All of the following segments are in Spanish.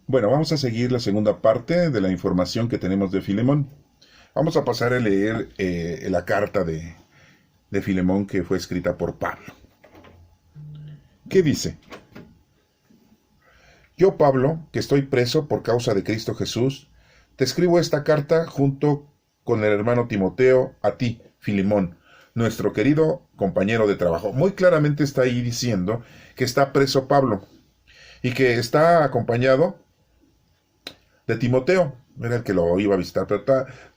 Bueno, vamos a seguir la segunda parte de la información que tenemos de Filemón. Vamos a pasar a leer la carta de Filemón que fue escrita por Pablo. ¿Qué dice? Yo, Pablo, que estoy preso por causa de Cristo Jesús, te escribo esta carta junto con el hermano Timoteo a ti, Filemón, nuestro querido compañero de trabajo. Muy claramente está ahí diciendo que está preso Pablo y que está acompañado de Timoteo, era el que lo iba a visitar, pero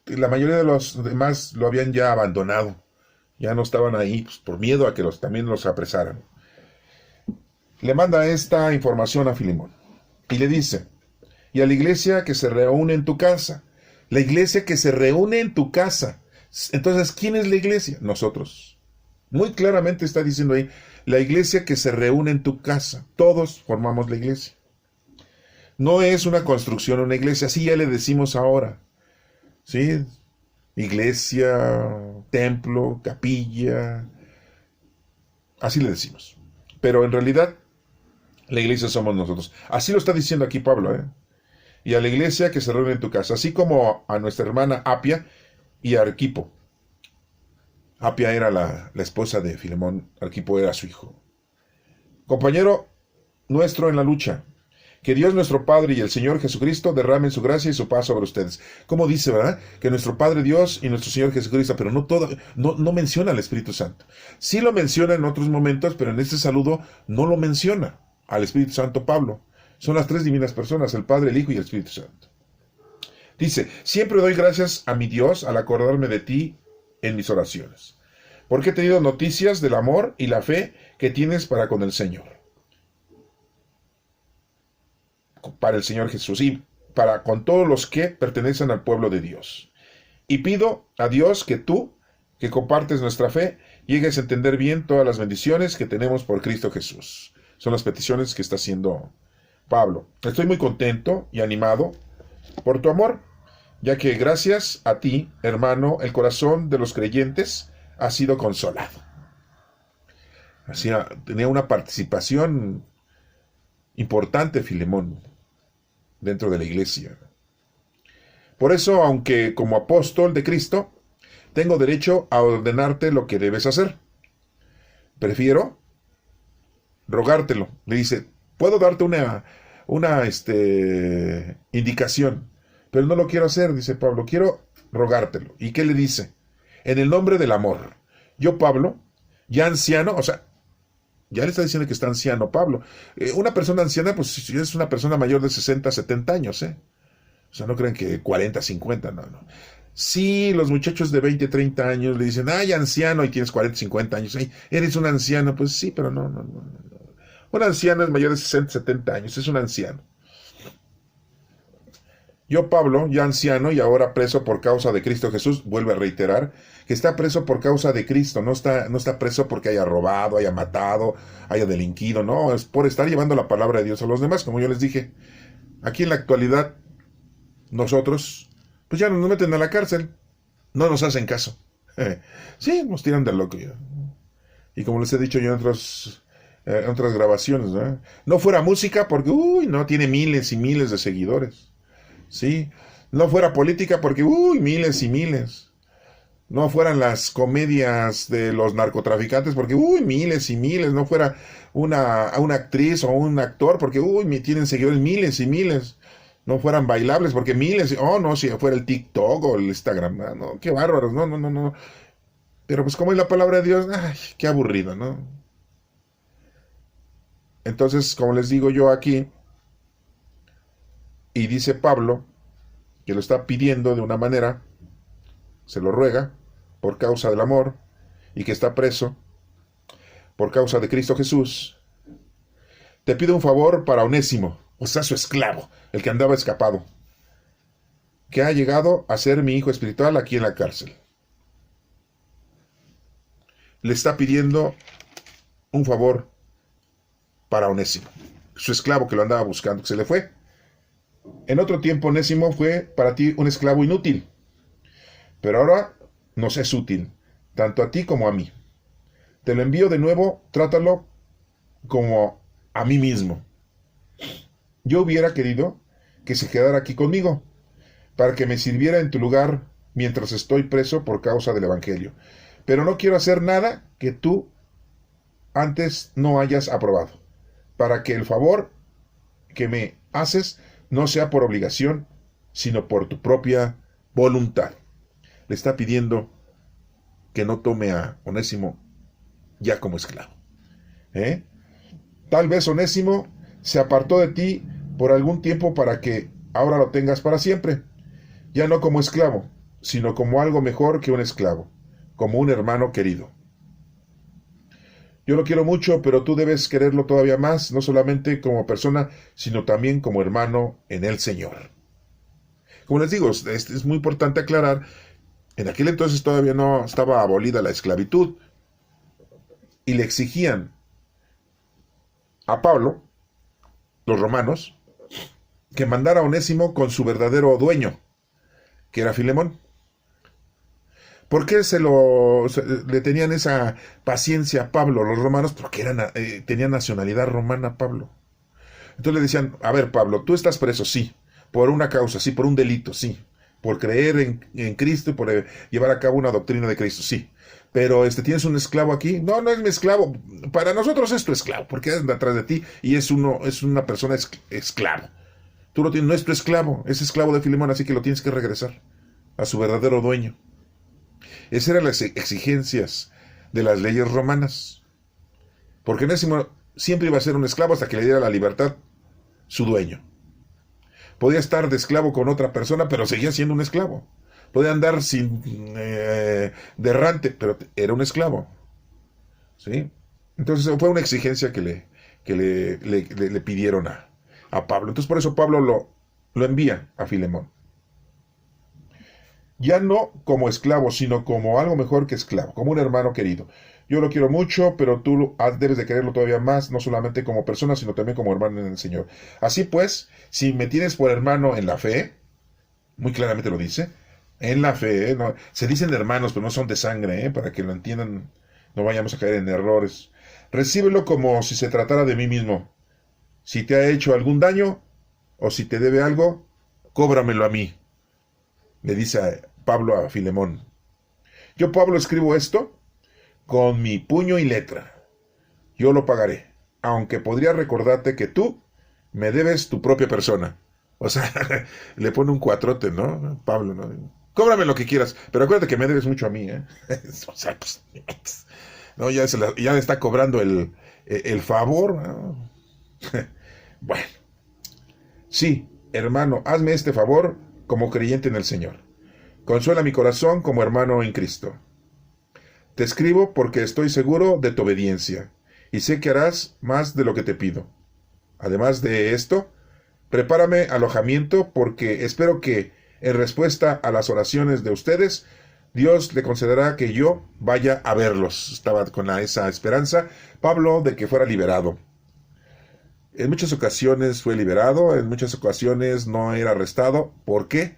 la mayoría de los demás lo habían ya abandonado, ya no estaban ahí pues, por miedo a que también los apresaran. Le manda esta información a Filemón y le dice, y a la iglesia que se reúne en tu casa, la iglesia que se reúne en tu casa. Entonces, ¿quién es la iglesia? Nosotros. Muy claramente está diciendo ahí, la iglesia que se reúne en tu casa. Todos formamos la iglesia. No es una construcción, una iglesia, así ya le decimos ahora, ¿sí? Iglesia, templo, capilla, así le decimos. Pero en realidad, la iglesia somos nosotros. Así lo está diciendo aquí Pablo, ¿eh? Y a la iglesia que se reúne en tu casa, así como a nuestra hermana Apia y a Arquipo. Apia era la esposa de Filemón, Arquipo era su hijo. Compañero nuestro en la lucha, que Dios nuestro Padre y el Señor Jesucristo derramen su gracia y su paz sobre ustedes. Como dice, ¿verdad? Que nuestro Padre Dios y nuestro Señor Jesucristo, pero no menciona al Espíritu Santo. Sí lo menciona en otros momentos, pero en este saludo no lo menciona al Espíritu Santo Pablo. Son las tres divinas personas, el Padre, el Hijo y el Espíritu Santo. Dice, siempre doy gracias a mi Dios al acordarme de ti en mis oraciones, porque he tenido noticias del amor y la fe que tienes para con el Señor. Para el Señor Jesús y para con todos los que pertenecen al pueblo de Dios. Y pido a Dios que tú, que compartes nuestra fe, llegues a entender bien todas las bendiciones que tenemos por Cristo Jesús. Son las peticiones que está haciendo Pablo. Estoy muy contento y animado por tu amor, ya que gracias a ti, hermano, el corazón de los creyentes ha sido consolado. Así, tenía una participación importante Filemón dentro de la iglesia. Por eso, aunque como apóstol de Cristo, tengo derecho a ordenarte lo que debes hacer, prefiero rogártelo. Le dice, puedo darte una indicación, pero no lo quiero hacer, dice Pablo, quiero rogártelo. ¿Y qué le dice? En el nombre del amor. Yo, Pablo, ya anciano, o sea, ya le está diciendo que está anciano Pablo. Una persona anciana, pues es una persona mayor de 60, 70 años, ¿eh? O sea, no creen que 40, 50, no, no. Sí, los muchachos de 20, 30 años le dicen, ay, anciano, y tienes 40, 50 años. Ay, eres un anciano. Pues sí, pero no. Un anciano es mayor de 60, 70 años, es un anciano. Yo, Pablo, ya anciano y ahora preso por causa de Cristo Jesús, vuelve a reiterar que está preso por causa de Cristo, no está preso porque haya robado, haya matado, haya delinquido, no, es por estar llevando la palabra de Dios a los demás, como yo les dije. Aquí en la actualidad, nosotros, pues ya nos meten a la cárcel, no nos hacen caso. Sí, nos tiran de loco ya. Y como les he dicho yo en otras grabaciones, ¿no? No fuera música porque, no, tiene miles y miles de seguidores. Sí, no fuera política porque, miles y miles. No fueran las comedias de los narcotraficantes porque, miles y miles. No fuera una actriz o un actor porque, tienen seguidores miles y miles. No fueran bailables porque miles, no, si fuera el TikTok o el Instagram, no, qué bárbaros, no. Pero pues como es la palabra de Dios, ay, qué aburrido, ¿no? Entonces, como les digo yo aquí, y dice Pablo, que lo está pidiendo de una manera, se lo ruega, por causa del amor, y que está preso, por causa de Cristo Jesús, te pido un favor para Onésimo, o sea, su esclavo, el que andaba escapado, que ha llegado a ser mi hijo espiritual aquí en la cárcel. Le está pidiendo un favor para Onésimo, su esclavo que lo andaba buscando, que se le fue. En otro tiempo Onésimo fue para ti un esclavo inútil, pero ahora nos es útil, tanto a ti como a mí. Te lo envío de nuevo, trátalo como a mí mismo. Yo hubiera querido que se quedara aquí conmigo, para que me sirviera en tu lugar mientras estoy preso por causa del Evangelio. Pero no quiero hacer nada que tú antes no hayas aprobado, para que el favor que me haces no sea por obligación, sino por tu propia voluntad. Le está pidiendo que no tome a Onésimo ya como esclavo. Tal vez Onésimo se apartó de ti por algún tiempo para que ahora lo tengas para siempre, ya no como esclavo, sino como algo mejor que un esclavo, como un hermano querido. Yo lo quiero mucho, pero tú debes quererlo todavía más, no solamente como persona, sino también como hermano en el Señor. Como les digo, es muy importante aclarar, en aquel entonces todavía no estaba abolida la esclavitud, y le exigían a Pablo, los romanos, que mandara a Onésimo con su verdadero dueño, que era Filemón. ¿Por qué le tenían esa paciencia a Pablo los romanos? Porque tenía nacionalidad romana Pablo. Entonces le decían, a ver Pablo, tú estás preso, sí, por una causa, sí, por un delito, sí, por creer en Cristo y por llevar a cabo una doctrina de Cristo, sí. Pero ¿tienes un esclavo aquí? No, no es mi esclavo. Para nosotros es tu esclavo, porque anda atrás de ti y es una persona esclavo. Tú lo tienes, no es tu esclavo, es esclavo de Filemón, así que lo tienes que regresar a su verdadero dueño. Esas eran las exigencias de las leyes romanas. Porque Onésimo siempre iba a ser un esclavo hasta que le diera la libertad su dueño. Podía estar de esclavo con otra persona, pero seguía siendo un esclavo. Podía andar sin de errante, pero era un esclavo. ¿Sí? Entonces fue una exigencia que le pidieron a Pablo. Entonces por eso Pablo lo envía a Filemón. Ya no como esclavo, sino como algo mejor que esclavo, como un hermano querido. Yo lo quiero mucho, pero tú debes de quererlo todavía más, no solamente como persona, sino también como hermano en el Señor. Así pues, si me tienes por hermano en la fe, muy claramente lo dice, en la fe, no, se dicen hermanos, pero no son de sangre, para que lo entiendan, no vayamos a caer en errores. Recíbelo como si se tratara de mí mismo. Si te ha hecho algún daño, o si te debe algo, cóbramelo a mí. Le dice Pablo a Filemón. Yo, Pablo, escribo esto con mi puño y letra. Yo lo pagaré, aunque podría recordarte que tú me debes tu propia persona. O sea, le pone un cuatrote, ¿no? Pablo, ¿no? Cóbrame lo que quieras, pero acuérdate que me debes mucho a mí, ¿eh? O sea, pues, no, ya le está cobrando el favor, ¿no? Bueno, sí, hermano, hazme este favor como creyente en el Señor. Consuela mi corazón como hermano en Cristo. Te escribo porque estoy seguro de tu obediencia, y sé que harás más de lo que te pido. Además de esto, prepárame alojamiento porque espero que, en respuesta a las oraciones de ustedes, Dios le concederá que yo vaya a verlos. Estaba con esa esperanza Pablo de que fuera liberado. En muchas ocasiones fue liberado, en muchas ocasiones no era arrestado. ¿Por qué?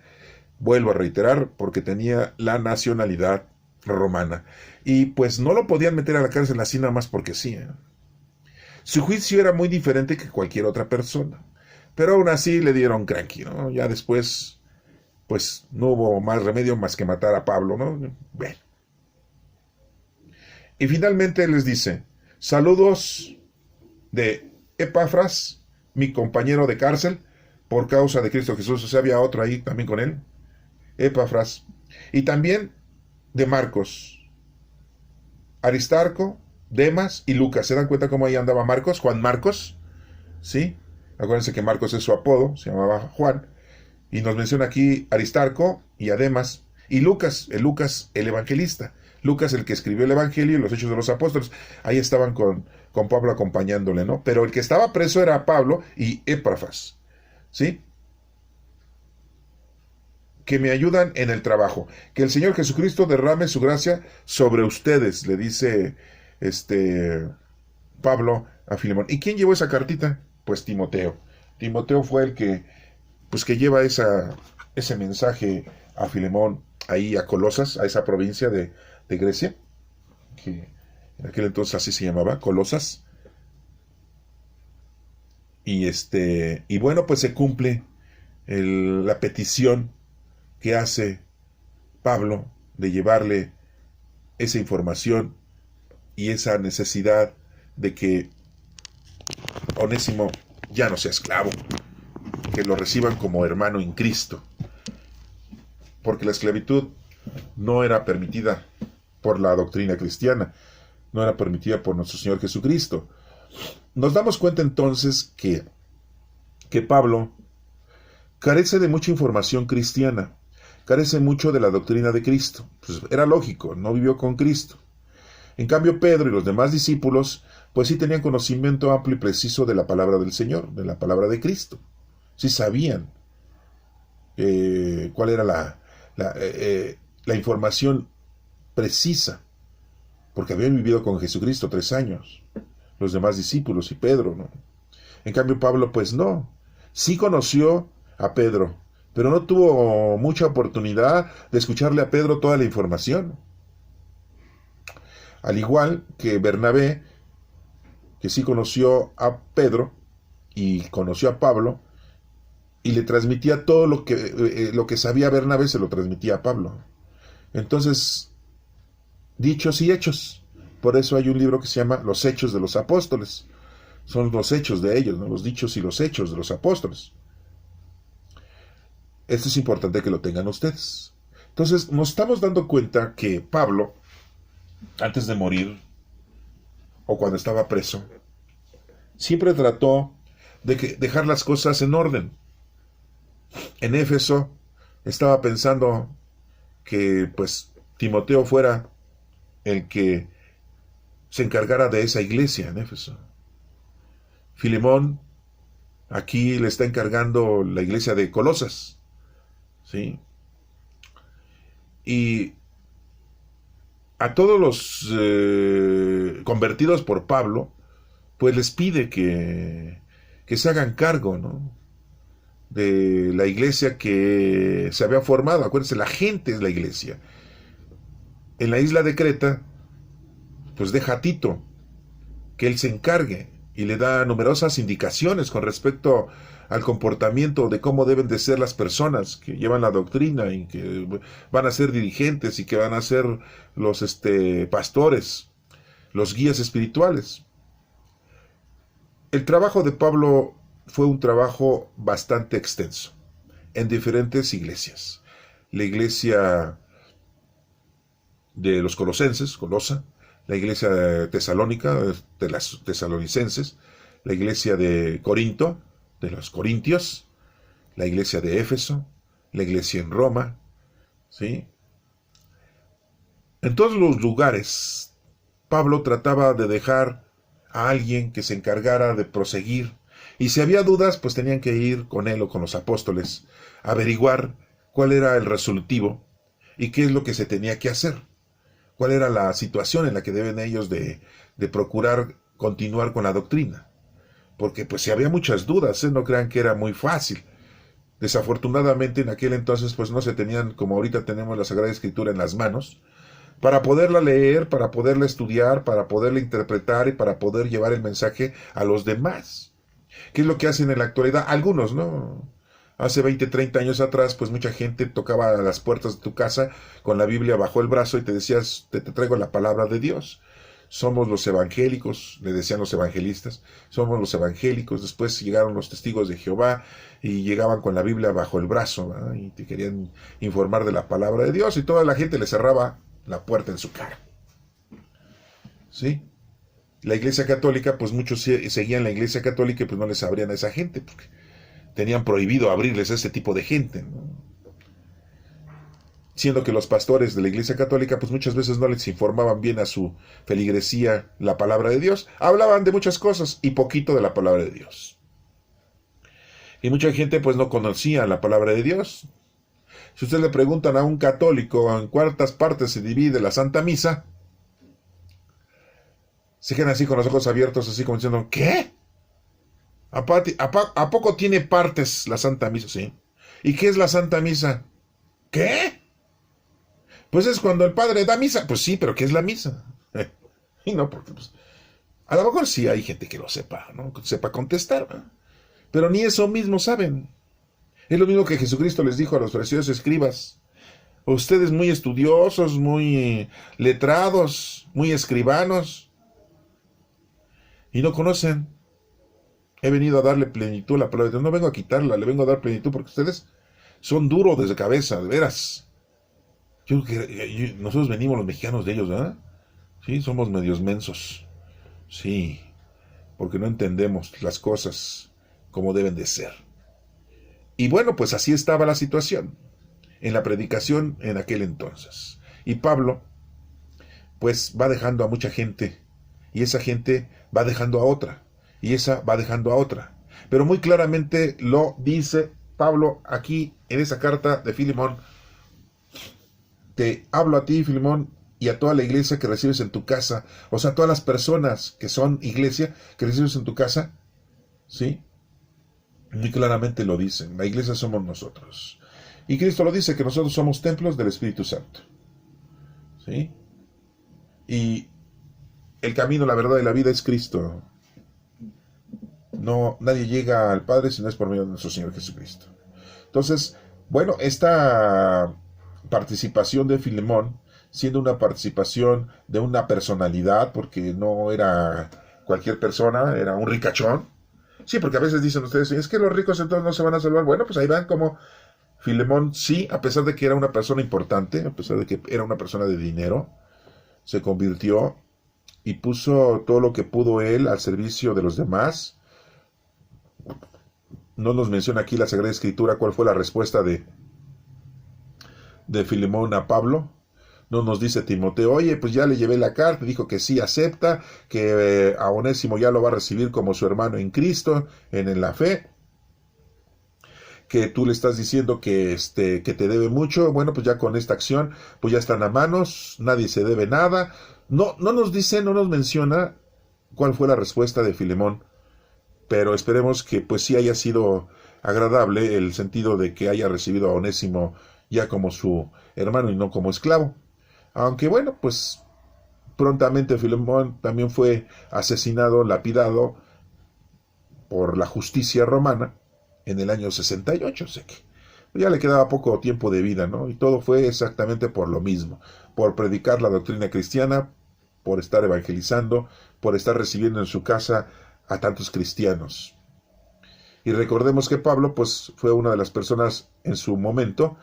Vuelvo a reiterar, porque tenía la nacionalidad romana. Y pues no lo podían meter a la cárcel así nada más porque sí. Su juicio era muy diferente que cualquier otra persona. Pero aún así le dieron cranky, ¿no? Ya después, pues no hubo más remedio más que matar a Pablo, ¿no? Bueno. Y finalmente les dice, saludos de Epafras, mi compañero de cárcel, por causa de Cristo Jesús. O sea, había otro ahí también con él. Epafras. Y también de Marcos, Aristarco, Demas y Lucas. ¿Se dan cuenta cómo ahí andaba Marcos? Juan Marcos, ¿sí? Acuérdense que Marcos es su apodo, se llamaba Juan. Y nos menciona aquí Aristarco y a Demas. Y Lucas, el evangelista. Lucas, el que escribió el Evangelio y los Hechos de los Apóstoles. Ahí estaban con Pablo acompañándole, ¿no? Pero el que estaba preso era Pablo y Epafras, ¿sí? Que me ayudan en el trabajo. Que el Señor Jesucristo derrame su gracia sobre ustedes, le dice Pablo a Filemón. ¿Y quién llevó esa cartita? Pues Timoteo. Timoteo fue el que lleva ese mensaje a Filemón, ahí a Colosas, a esa provincia de Grecia, que en aquel entonces así se llamaba, Colosas. Y bueno, pues se cumple la petición que hace Pablo de llevarle esa información y esa necesidad de que Onésimo ya no sea esclavo, que lo reciban como hermano en Cristo, porque la esclavitud no era permitida por la doctrina cristiana, no era permitida por nuestro Señor Jesucristo. Nos damos cuenta entonces que Pablo carece de mucha información cristiana, carece mucho de la doctrina de Cristo. Pues era lógico, no vivió con Cristo. En cambio, Pedro y los demás discípulos, pues sí tenían conocimiento amplio y preciso de la palabra del Señor, de la palabra de Cristo. Sí sabían cuál era la información precisa, porque habían vivido con Jesucristo 3 años, los demás discípulos y Pedro, ¿no? En cambio, Pablo, pues no. Sí conoció a Pedro, pero no tuvo mucha oportunidad de escucharle a Pedro toda la información. Al igual que Bernabé, que sí conoció a Pedro y conoció a Pablo, y le transmitía todo lo que sabía Bernabé, se lo transmitía a Pablo. Entonces, dichos y hechos. Por eso hay un libro que se llama Los Hechos de los Apóstoles. Son los hechos de ellos, ¿no? Los dichos y los hechos de los apóstoles. Esto es importante que lo tengan ustedes. Entonces, nos estamos dando cuenta que Pablo, antes de morir, o cuando estaba preso, siempre trató de dejar las cosas en orden. En Éfeso estaba pensando que pues Timoteo fuera el que se encargara de esa iglesia en Éfeso. Filemón aquí le está encargando la iglesia de Colosas, ¿sí? Y a todos los convertidos por Pablo, pues les pide que se hagan cargo, ¿no?, de la iglesia que se había formado. Acuérdense, la gente es la iglesia. En la isla de Creta, pues deja a Tito que él se encargue y le da numerosas indicaciones con respecto al comportamiento de cómo deben de ser las personas que llevan la doctrina y que van a ser dirigentes y que van a ser los pastores, los guías espirituales. El trabajo de Pablo fue un trabajo bastante extenso en diferentes iglesias. La iglesia de los colosenses, Colosa, la iglesia de Tesalónica, de las tesalonicenses, la iglesia de Corinto, de los corintios, la iglesia de Éfeso, la iglesia en Roma, ¿sí? En todos los lugares, Pablo trataba de dejar a alguien que se encargara de proseguir, y si había dudas, pues tenían que ir con él o con los apóstoles, a averiguar cuál era el resolutivo y qué es lo que se tenía que hacer, cuál era la situación en la que deben ellos de procurar continuar con la doctrina. Porque pues si había muchas dudas, no crean que era muy fácil. Desafortunadamente en aquel entonces pues no se tenían, como ahorita tenemos la Sagrada Escritura en las manos, para poderla leer, para poderla estudiar, para poderla interpretar y para poder llevar el mensaje a los demás. ¿Qué es lo que hacen en la actualidad? Algunos, ¿no? Hace 20, 30 años atrás, pues mucha gente tocaba a las puertas de tu casa con la Biblia bajo el brazo y te decías, te traigo la palabra de Dios. Somos los evangélicos, le decían los evangelistas, somos los evangélicos. Después llegaron los testigos de Jehová y llegaban con la Biblia bajo el brazo, ¿verdad? Y te querían informar de la palabra de Dios y toda la gente le cerraba la puerta en su cara. ¿Sí? La Iglesia Católica, pues muchos seguían la Iglesia Católica y pues no les abrían a esa gente, porque tenían prohibido abrirles a ese tipo de gente, ¿no? Siendo que los pastores de la Iglesia Católica, pues muchas veces no les informaban bien a su feligresía la palabra de Dios. Hablaban de muchas cosas y poquito de la palabra de Dios. Y mucha gente pues no conocía la palabra de Dios. Si ustedes le preguntan a un católico en cuántas partes se divide la Santa Misa, se quedan así con los ojos abiertos, así como diciendo, ¿qué? ¿A poco tiene partes la Santa Misa? Sí. ¿Y qué es la Santa Misa? ¿Qué? Pues es cuando el padre da misa. Pues sí, pero ¿qué es la misa? Y no, porque pues, a lo mejor sí hay gente que lo sepa, ¿no? Sepa contestar, ¿no? Pero ni eso mismo saben. Es lo mismo que Jesucristo les dijo a los fariseos y escribas. Ustedes muy estudiosos, muy letrados, muy escribanos, y no conocen. He venido a darle plenitud a la palabra de Dios. No vengo a quitarla, le vengo a dar plenitud porque ustedes son duros desde cabeza, de veras. Nosotros venimos los mexicanos de ellos, ¿verdad? Sí, somos medios mensos. Sí, porque no entendemos las cosas como deben de ser. Y bueno, pues así estaba la situación en la predicación en aquel entonces. Y Pablo, pues va dejando a mucha gente, y esa gente va dejando a otra, y esa va dejando a otra. Pero muy claramente lo dice Pablo aquí en esa carta de Filemón. Te hablo a ti, Filemón, y a toda la iglesia que recibes en tu casa, o sea, todas las personas que son iglesia, que recibes en tu casa, ¿sí? Muy claramente lo dicen, la iglesia somos nosotros. Y Cristo lo dice, que nosotros somos templos del Espíritu Santo, ¿sí? Y el camino, la verdad y la vida es Cristo. No, nadie llega al Padre si no es por medio de nuestro Señor Jesucristo. Entonces, bueno, esta participación de Filemón, siendo una participación de una personalidad, porque no era cualquier persona, era un ricachón. Sí, porque a veces dicen ustedes, es que los ricos entonces no se van a salvar. Bueno, pues ahí van como Filemón, sí, a pesar de que era una persona importante, a pesar de que era una persona de dinero, se convirtió y puso todo lo que pudo él al servicio de los demás. No nos menciona aquí la Sagrada Escritura cuál fue la respuesta de Filemón a Pablo. No nos dice Timoteo, oye, pues ya le llevé la carta, dijo que sí acepta, que a Onésimo ya lo va a recibir como su hermano en Cristo, en la fe, que tú le estás diciendo que te debe mucho. Bueno, pues ya con esta acción, pues ya están a manos, nadie se debe nada. No nos dice, no nos menciona cuál fue la respuesta de Filemón, pero esperemos que pues sí haya sido agradable el sentido de que haya recibido a Onésimo ya como su hermano y no como esclavo. Aunque bueno, pues prontamente Filemón también fue asesinado, lapidado por la justicia romana en el año 68, sé que ya le quedaba poco tiempo de vida, ¿no? Y todo fue exactamente por lo mismo, por predicar la doctrina cristiana, por estar evangelizando, por estar recibiendo en su casa a tantos cristianos. Y recordemos que Pablo, pues, fue una de las personas en su momento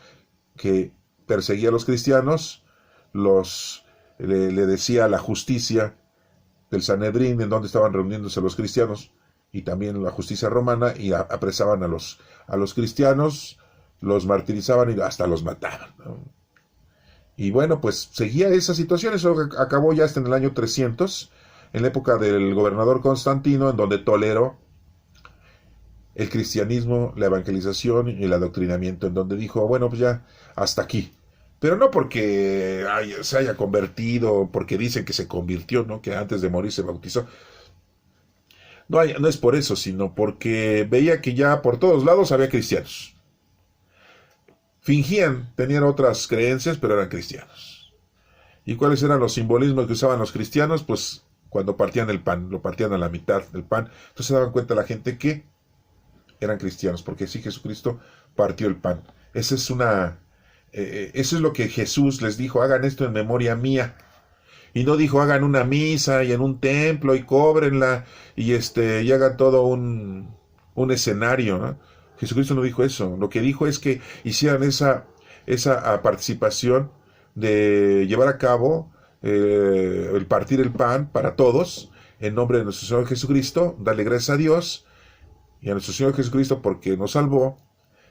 que perseguía a los cristianos, le decía la justicia del Sanedrín, en donde estaban reuniéndose los cristianos, y también la justicia romana, y apresaban a los cristianos, los martirizaban y hasta los mataban, ¿no? Y bueno, pues seguía esa situación. Eso acabó ya hasta en el año 300, en la época del gobernador Constantino, en donde toleró el cristianismo, la evangelización y el adoctrinamiento, en donde dijo, bueno, pues ya hasta aquí. Pero no porque se haya convertido, porque dicen que se convirtió, ¿no? Que antes de morir se bautizó. No es por eso, sino porque veía que ya por todos lados había cristianos. Fingían tener otras creencias, pero eran cristianos. ¿Y cuáles eran los simbolismos que usaban los cristianos? Pues cuando partían el pan, lo partían a la mitad del pan. Entonces se daban cuenta la gente que eran cristianos, porque sí, Jesucristo partió el pan. Eso es lo que Jesús les dijo, hagan esto en memoria mía. Y no dijo, hagan una misa y en un templo y cóbrenla y hagan todo un escenario, ¿no? Jesucristo no dijo eso. Lo que dijo es que hicieran esa participación de llevar a cabo el partir el pan para todos, en nombre de nuestro Señor Jesucristo, darle gracias a Dios y a nuestro Señor Jesucristo porque nos salvó,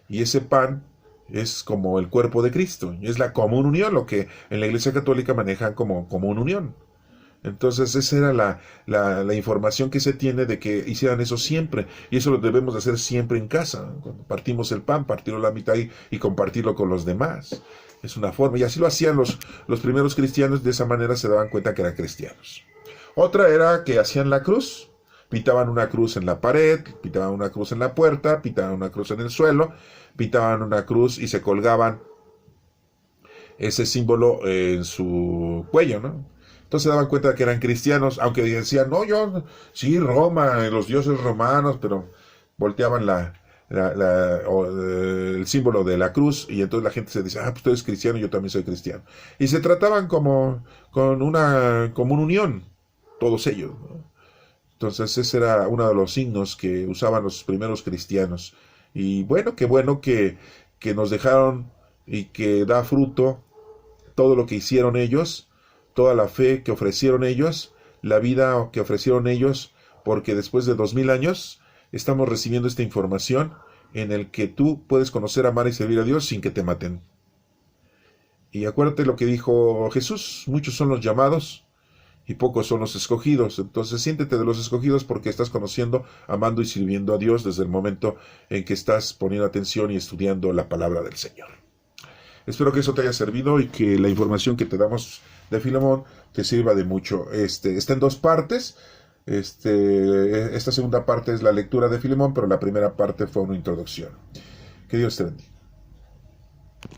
y ese pan es como el cuerpo de Cristo, y es la común unión, lo que en la Iglesia Católica manejan como común unión. Entonces esa era la información que se tiene de que hicieran eso siempre, y eso lo debemos de hacer siempre en casa, cuando partimos el pan, partirlo a la mitad y compartirlo con los demás. Es una forma, y así lo hacían los primeros cristianos. De esa manera se daban cuenta que eran cristianos. Otra era que hacían la cruz. Pintaban una cruz en la pared, pintaban una cruz en la puerta, pintaban una cruz en el suelo, pintaban una cruz y se colgaban ese símbolo en su cuello, ¿no? Entonces se daban cuenta de que eran cristianos, aunque decían, no, sí, Roma, los dioses romanos, pero volteaban el símbolo de la cruz, y entonces la gente se dice, pues tú eres cristiano, yo también soy cristiano. Y se trataban como una unión, todos ellos, ¿no? Entonces ese era uno de los signos que usaban los primeros cristianos. Y bueno que nos dejaron y que da fruto todo lo que hicieron ellos, toda la fe que ofrecieron ellos, la vida que ofrecieron ellos, porque después de 2000 años estamos recibiendo esta información en el que tú puedes conocer, amar y servir a Dios sin que te maten. Y acuérdate lo que dijo Jesús, muchos son los llamados y pocos son los escogidos. Entonces siéntete de los escogidos porque estás conociendo, amando y sirviendo a Dios desde el momento en que estás poniendo atención y estudiando la palabra del Señor. Espero que eso te haya servido y que la información que te damos de Filemón te sirva de mucho. Está en dos partes. Esta segunda parte es la lectura de Filemón, pero la primera parte fue una introducción. Que Dios te bendiga.